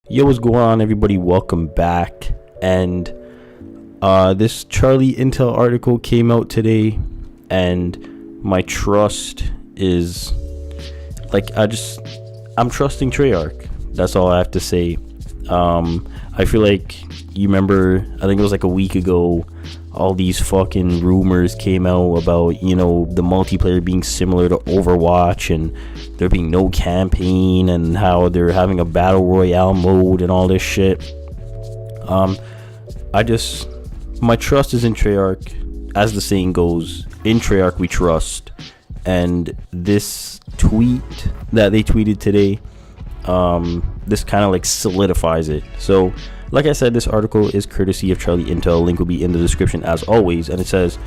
Yo, what's going on, everybody? Welcome back. And this Charlie Intel article came out today, and my trust is I'm trusting Treyarch. That's all I have to say. I feel like you remember, I think it was like a week ago, all these fucking rumors came out about, the multiplayer being similar to Overwatch and there being no campaign and how they're having a battle royale mode and all this shit. My trust is in Treyarch. As the saying goes, in Treyarch we trust. And this tweet that they tweeted today, this kind of solidifies it. So like I said, this article is courtesy of Charlie Intel. Link will be in the description as always. And it says,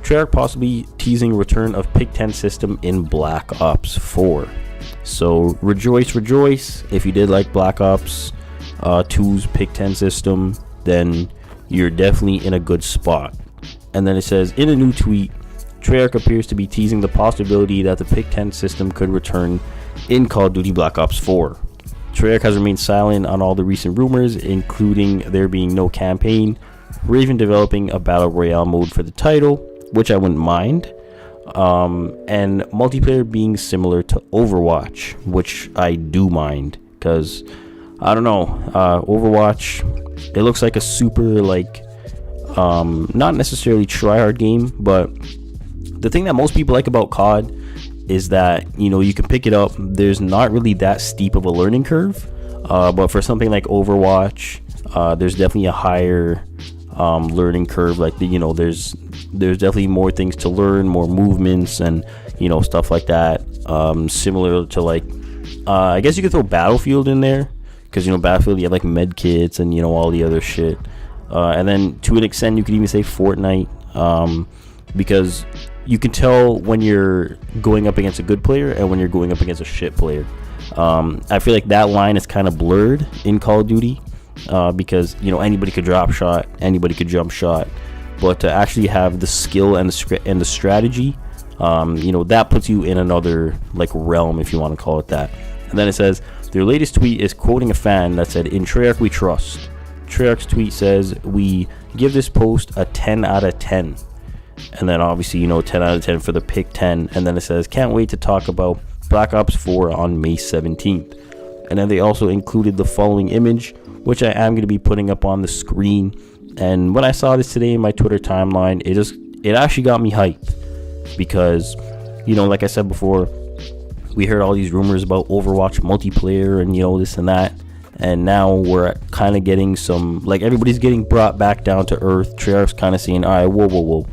Treyarch possibly teasing return of PIC-10 system in Black Ops 4. So rejoice. If you did like Black Ops 2's PIC-10 system, then you're definitely in a good spot. And then it says, in a new tweet, Treyarch appears to be teasing the possibility that the PIC-10 system could return in Call of Duty Black Ops 4. Treyarch has remained silent on all the recent rumors, including there being no campaign, or even developing a battle royale mode for the title, which I wouldn't mind, and multiplayer being similar to Overwatch, which I do mind, because I don't know, Overwatch, it looks like a super not necessarily tryhard game, but the thing that most people like about COD is that you can pick it up. There's not really that steep of a learning curve, but for something like Overwatch, there's definitely a higher learning curve. There's definitely more things to learn, more movements, and stuff like that. Similar to I guess you could throw Battlefield in there, because Battlefield, you have med kits and all the other shit, and then to an extent you could even say Fortnite, because you can tell when you're going up against a good player and when you're going up against a shit player. I feel like that line is kind of blurred in Call of Duty, because anybody could drop shot, anybody could jump shot, but to actually have the skill and the strategy, that puts you in another realm, if you want to call it that. And then it says their latest tweet is quoting a fan that said, "In Treyarch we trust." Treyarch's tweet says, "We give this post a 10 out of 10." And then obviously 10 out of 10 for the PIC-10. And then it says, "Can't wait to talk about Black Ops 4 on May 17th. And then they also included the following image, which I am going to be putting up on the screen. And when I saw this today in my Twitter timeline, it actually got me hyped, because like I said before, we heard all these rumors about Overwatch multiplayer and this and that, and now we're kind of getting some, everybody's getting brought back down to earth. Treyarch's kind of saying, all right, whoa,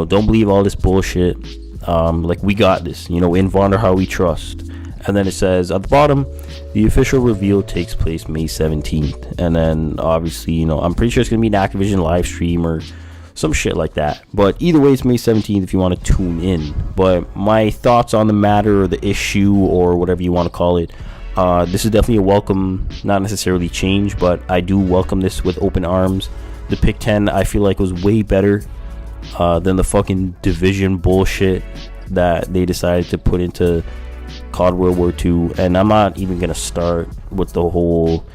don't believe all this bullshit. We got this. In Vonderhaar we trust." And then it says at the bottom, "The official reveal takes place May 17th." And then obviously, I'm pretty sure it's gonna be an Activision live stream or some shit like that. But either way, it's May 17th if you want to tune in. But my thoughts on the matter, or the issue, or whatever you want to call it, this is definitely a welcome, not necessarily change, but I do welcome this with open arms. The PIC-10 I feel like was way better than the fucking Division bullshit that they decided to put into COD World War II. And I'm not even gonna start with the whole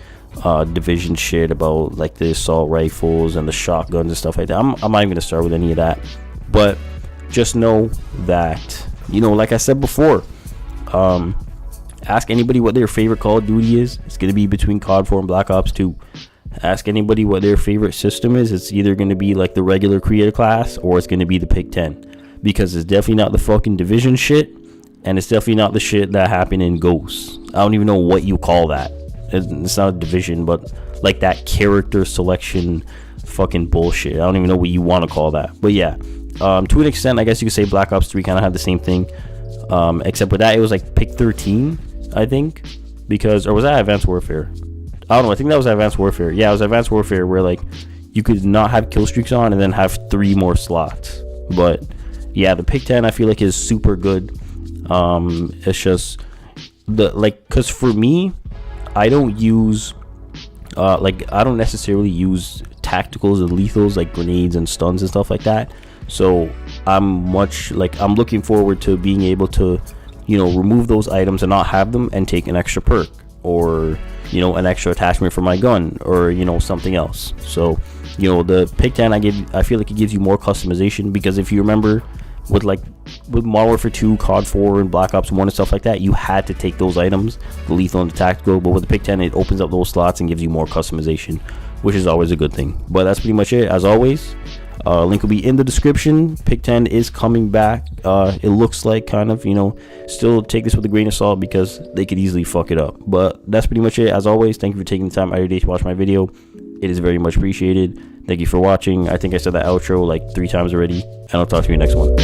Division shit about the assault rifles and the shotguns and stuff like that. I'm not even gonna start with any of that. But just know that, like I said before, ask anybody what their favorite Call of Duty is. It's gonna be between COD 4 and Black Ops 2. Ask anybody what their favorite system is. It's either going to be the regular creator class, or it's going to be the PIC-10, because it's definitely not the fucking Division shit, and it's definitely not the shit that happened in Ghosts. I don't even know what you call that. It's not a Division, but that character selection fucking bullshit. I don't even know what you want to call that. But yeah, to an extent, I guess you could say Black Ops 3 kind of had the same thing, except with that it was PIC-13, I think, or was that Advanced Warfare? I don't know, I think that was Advanced Warfare. Yeah, it was Advanced Warfare, where you could not have kill streaks on and then have 3 more slots. But yeah, the PIC-10 I feel like is super good. It's just because for me, I don't use I don't necessarily use tacticals and lethals like grenades and stuns and stuff like that. So I'm looking forward to being able to remove those items and not have them, and take an extra perk, or you know, an extra attachment for my gun, or, you know, something else. So, you know, the Pick 10, I feel like it gives you more customization, because if you remember with Modern Warfare 2, COD 4, and Black Ops 1 and stuff like that, you had to take those items, the lethal and the tactical. But with the Pick 10, it opens up those slots and gives you more customization, which is always a good thing. But that's pretty much it. As always, link will be in the description. Pick 10 is coming back. It looks like, kind of, you know, still take this with a grain of salt, because they could easily fuck it up. But that's pretty much it. As always, thank you for taking the time out of your day to watch my video. It is very much appreciated. Thank you for watching. I think I said that outro like 3 times already, and I'll talk to you next one.